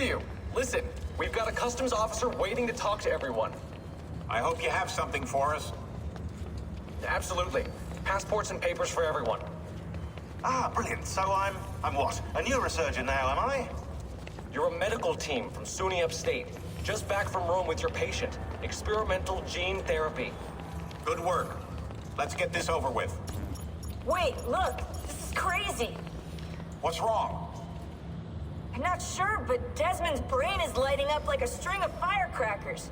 hear you. Listen, we've got a customs officer waiting to talk to everyone. I hope you have something for us. Absolutely. Passports and papers for everyone. Ah, brilliant. So I'm what? A neurosurgeon now, am I? You're a medical team from SUNY Upstate. Just back from Rome with your patient. Experimental gene therapy. Good work. Let's get this over with. Wait, look! This is crazy! What's wrong? I'm not sure, but Desmond's brain is lighting up like a string of firecrackers.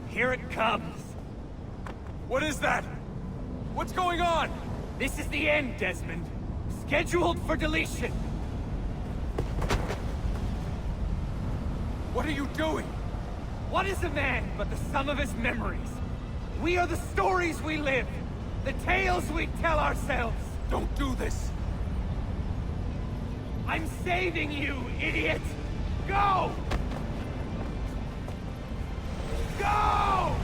Here it comes! What is that? What's going on? This is the end, Desmond. Scheduled for deletion. What are you doing? What is a man but the sum of his memories? We are the stories we live, the tales we tell ourselves. Don't do this. I'm saving you, idiot! Go! Go!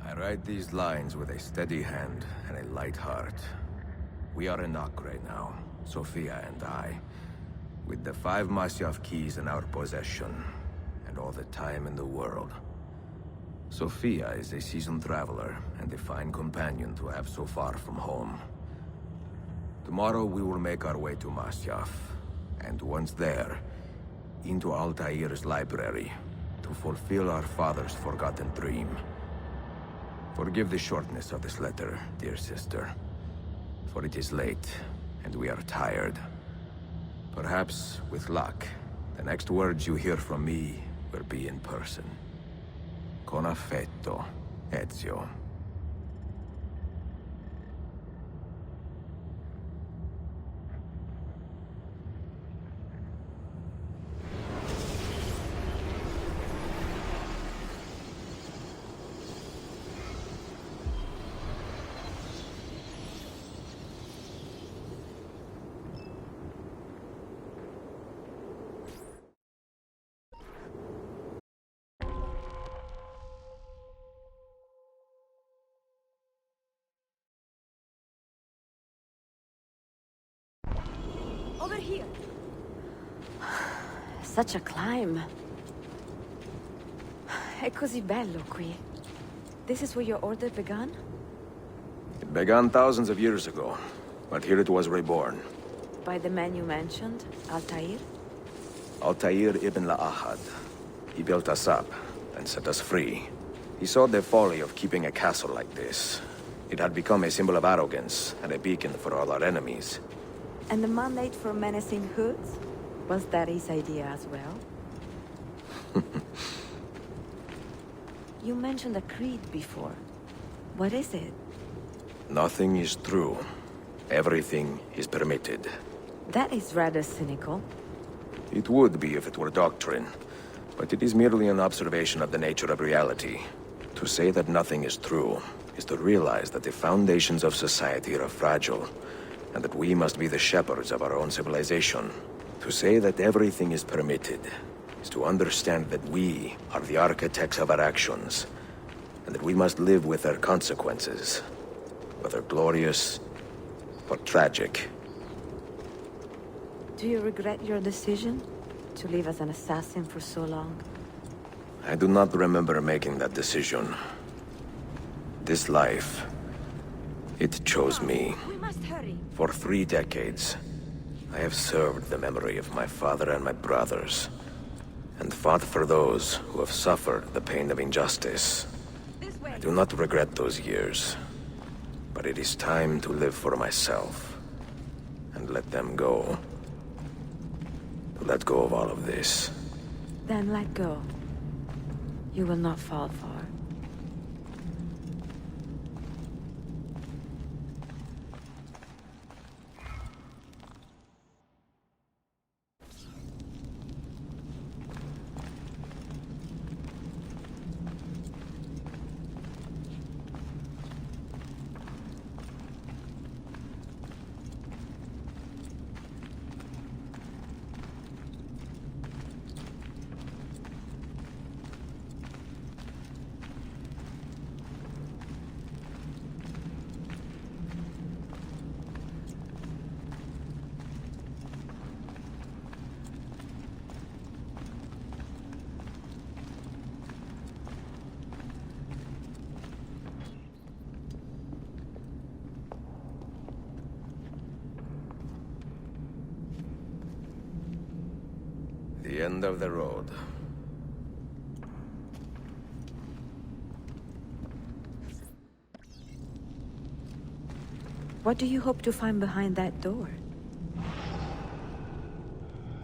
I write these lines with a steady hand and a light heart. We are in Acre now, Sophia and I, with the 5 Masyaf keys in our possession, and all the time in the world. Sophia is a seasoned traveler, and a fine companion to have so far from home. Tomorrow we will make our way to Masyaf, and once there, into Altair's library, to fulfill our father's forgotten dream. Forgive the shortness of this letter, dear sister, for it is late, and we are tired. Perhaps, with luck, the next words you hear from me will be in person. Con affetto, Ezio. Over here. Such a climb. È così bello qui. This is where your order began? It began thousands of years ago, but here it was reborn. By the man you mentioned, Altair? Altair ibn La'ahad. He built us up and set us free. He saw the folly of keeping a castle like this. It had become a symbol of arrogance and a beacon for all our enemies. And the mandate for menacing hoods? Was that his idea as well? You mentioned a creed before. What is it? Nothing is true. Everything is permitted. That is rather cynical. It would be if it were doctrine, but it is merely an observation of the nature of reality. To say that nothing is true is to realize that the foundations of society are fragile, and that we must be the shepherds of our own civilization. To say that everything is permitted is to understand that we are the architects of our actions, and that we must live with their consequences, whether glorious or tragic. Do you regret your decision to live as an assassin for so long? I do not remember making that decision. This life, it chose me. We must hurry. For 3 decades, I have served the memory of my father and my brothers, and fought for those who have suffered the pain of injustice. This way. I do not regret those years, but it is time to live for myself, and let them go. To let go of all of this. Then let go. You will not fall far. the end of the road. What do you hope to find behind that door?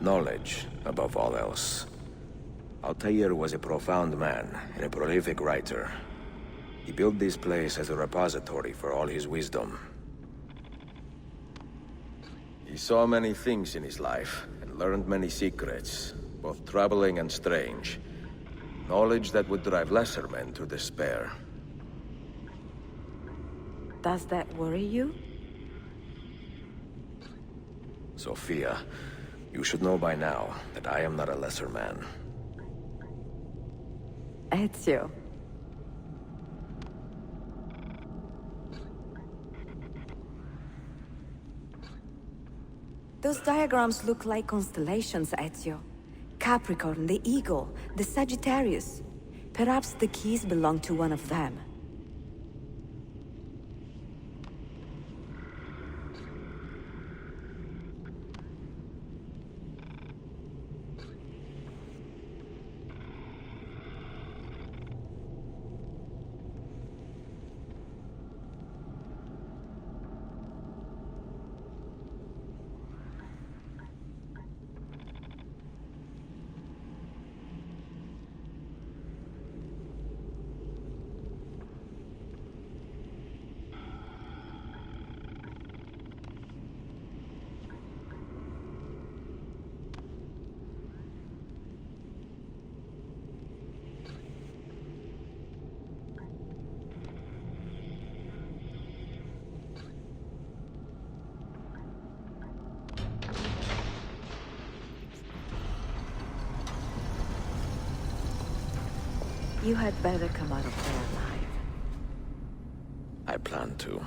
Knowledge, above all else. Altair was a profound man and a prolific writer. He built this place as a repository for all his wisdom. He saw many things in his life, and learned many secrets, both troubling and strange. Knowledge that would drive lesser men to despair. Does that worry you? Sophia, you should know by now that I am not a lesser man. Ezio. Those diagrams look like constellations, Ezio. Capricorn, the Eagle, the Sagittarius. Perhaps the keys belong to one of them. You had better come out of there alive. I plan to.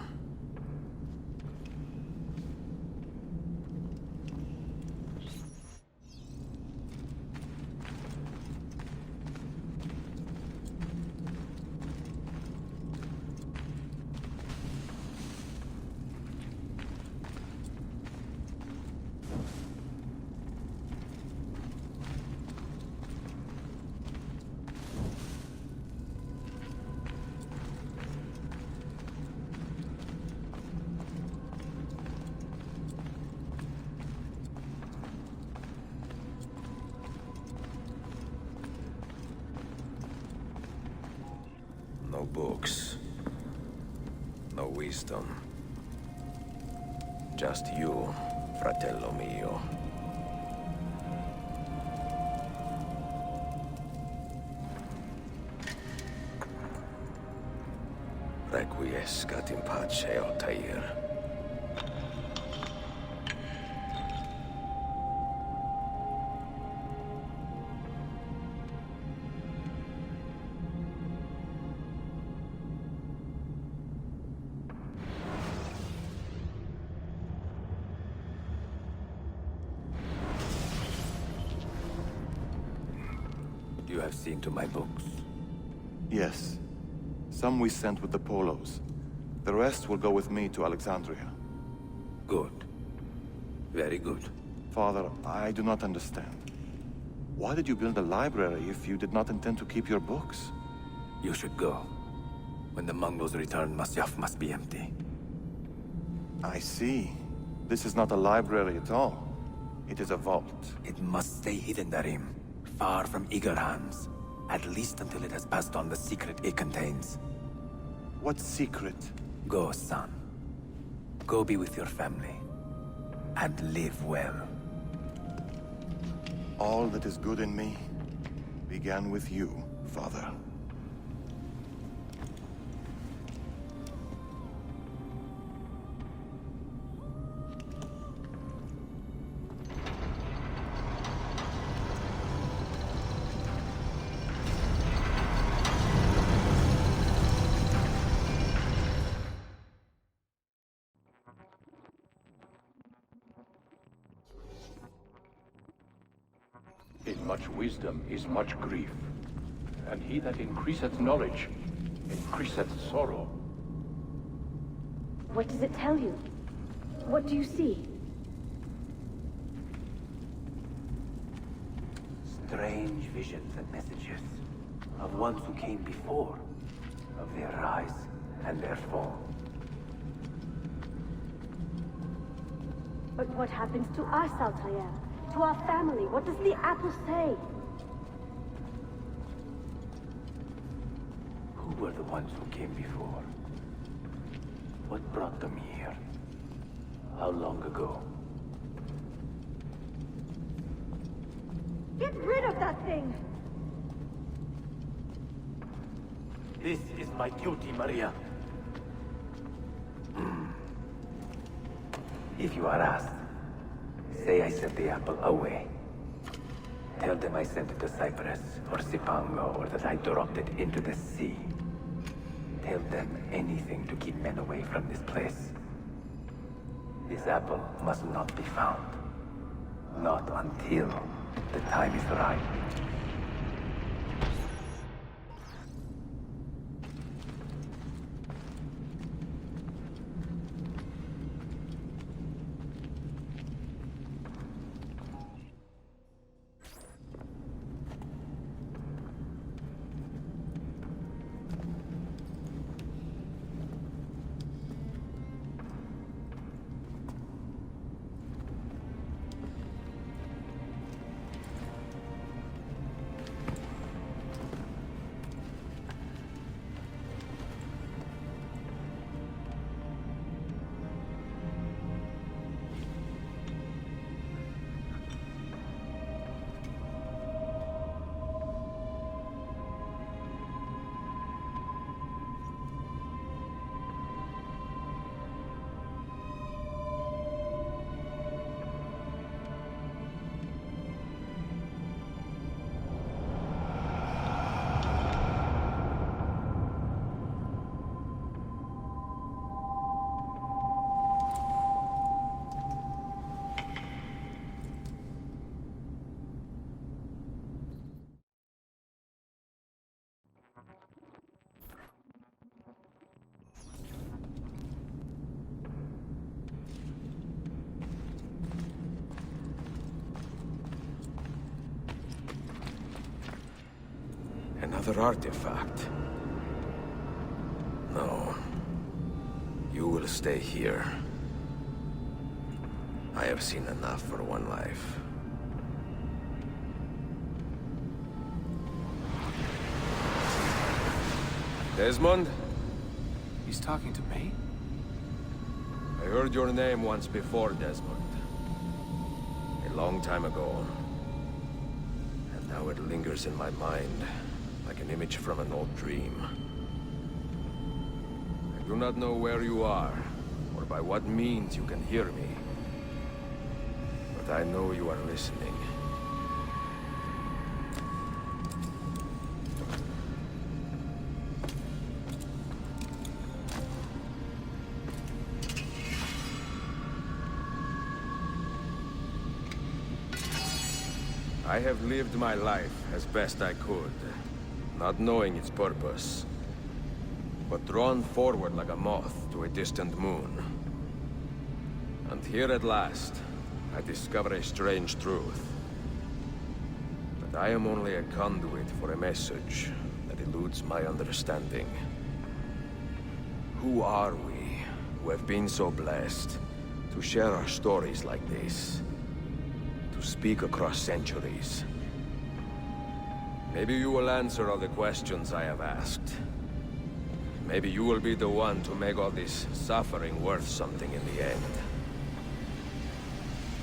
No books. No wisdom. Just you, fratello mio. Requiescat in pace, Altair. You have seen to my books. Yes. Some we sent with the Polos. The rest will go with me to Alexandria. Good. Very good. Father, I do not understand. Why did you build a library if you did not intend to keep your books? You should go. When the Mongols return, Masyaf must be empty. I see. This is not a library at all. It is a vault. It must stay hidden, Darim. Far from eager hands. At least until it has passed on the secret it contains. What secret? Go, son. Go be with your family. And live well. All that is good in me began with you, Father. In much wisdom is much grief, and he that increaseth knowledge increaseth sorrow. What does it tell you? What do you see? strange visions and messages of ones who came before, of their rise and their fall. But what happens to us, Altair? To our family? What does the apple say? Who were the ones who came before? What brought them here? How long ago? Get rid of that thing! This is my duty, Maria. If you are asked, say I sent the apple away. Tell them I sent it to Cyprus or Cipango, or that I dropped it into the sea. Tell them anything to keep men away from this place. This apple must not be found. Not until the time is right. Another artifact. No. You will stay here. I have seen enough for one life. Desmond? He's talking to me? I heard your name once before, Desmond. A long time ago. And now it lingers in my mind, like an image from an old dream. I do not know where you are, or by what means you can hear me. But I know you are listening. I have lived my life as best I could, not knowing its purpose, but drawn forward like a moth to a distant moon. And here at last, I discover a strange truth. That I am only a conduit for a message that eludes my understanding. Who are we, who have been so blessed, to share our stories like this? To speak across centuries. Maybe you will answer all the questions I have asked. Maybe you will be the one to make all this suffering worth something in the end.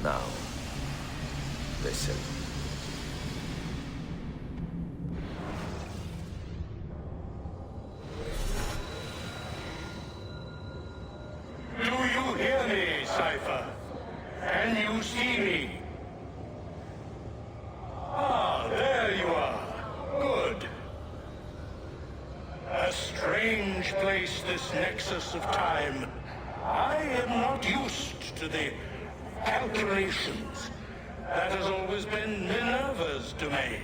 Now, listen. Do you hear me, Cypher? Can you see me? Ah, there you are. Good. A strange place, this nexus of time. I am not used to the calculations. That has always been Minerva's domain.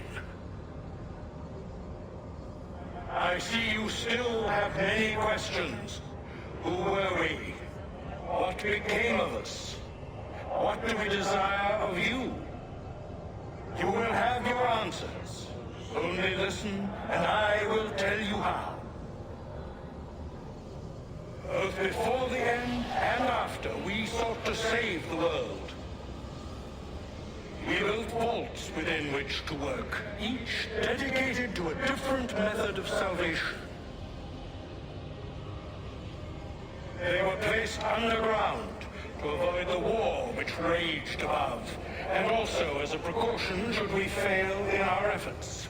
I see you still have many questions. Who were we? What became of us? What do we desire of you? You will have your answers. Only listen, and I will tell you how. Both before the end and after, we sought to save the world. We built vaults within which to work, each dedicated to a different method of salvation. They were placed underground to avoid the war which raged above, and also as a precaution should we fail in our efforts.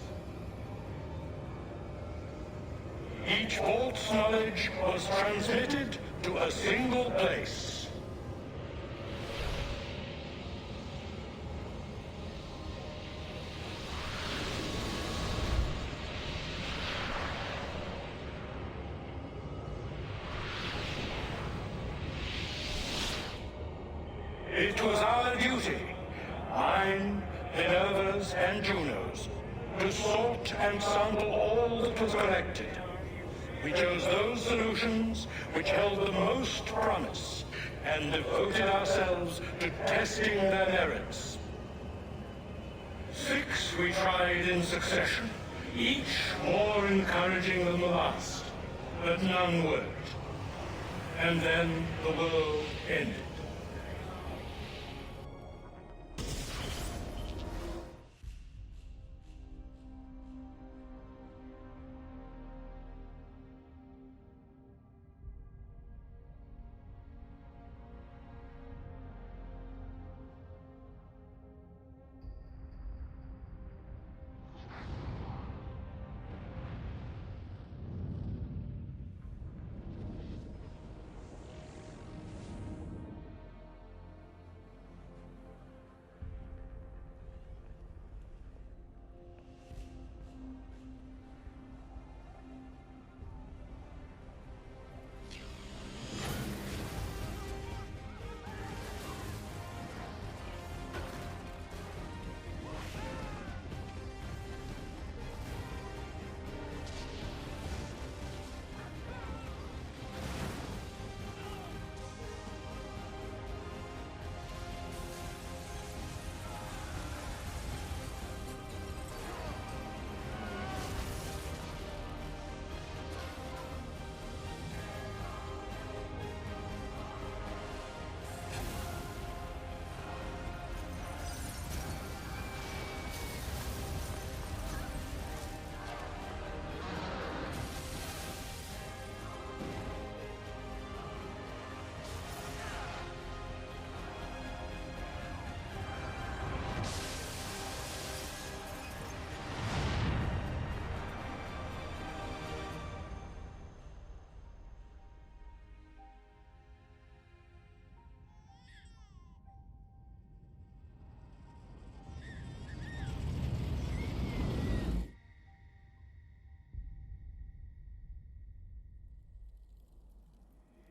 Each vault's knowledge was transmitted to a single place. It was our duty, mine, Minerva's, and Juno's, to sort and sample all that was collected. We chose those solutions which held the most promise, and devoted ourselves to testing their merits. 6 we tried in succession, each more encouraging than the last, but none worked. And then the world ended.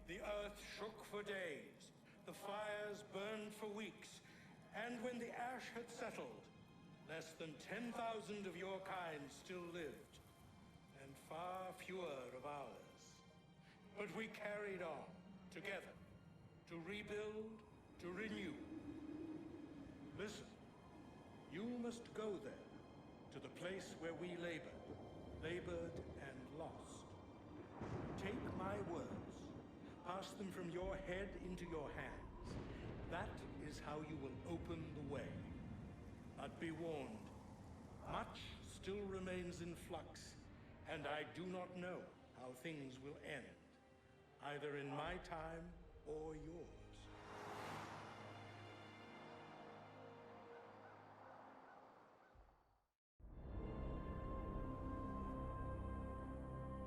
The earth shook for days, the fires burned for weeks, and when the ash had settled, less than 10,000 of your kind still lived, and far fewer of ours. But we carried on, together, to rebuild, to renew. Listen, you must go there, to the place where we labored and lost. Take my words. Pass them from your head into your hands. That is how you will open the way. But be warned, much still remains in flux, and I do not know how things will end, either in my time or yours.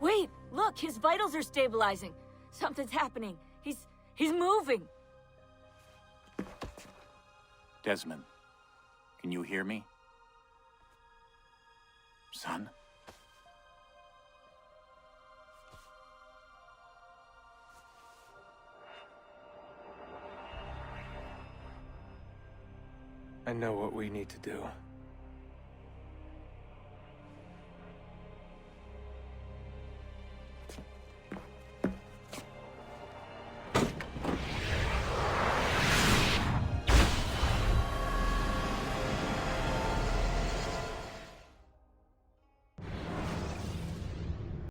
Wait, look, his vitals are stabilizing. Something's happening. He's moving. Desmond, can you hear me? Son? I know what we need to do.